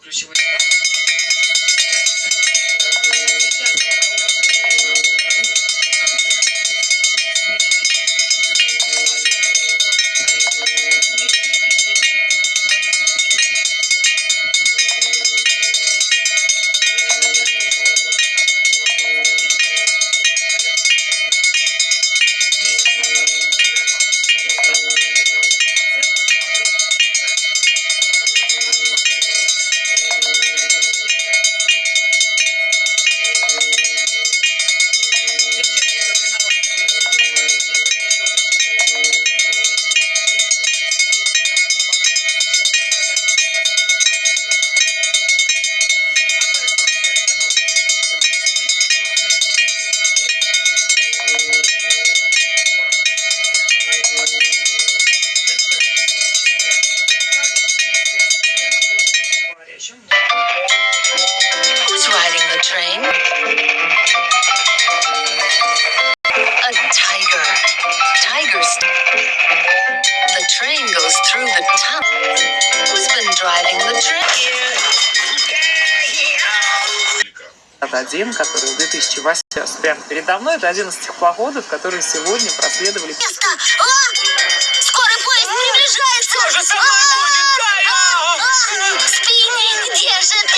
ключевой этап. Сейчас Who's riding the train? A tiger. Tigers. The train goes through the tunnel. Who's been driving the train? Это один, который в 2008 прямо передо мной. Это один из тех походов, которые сегодня проследовали. Скорый поезд приближается! Что же со мной будет? Спиди, где же ты?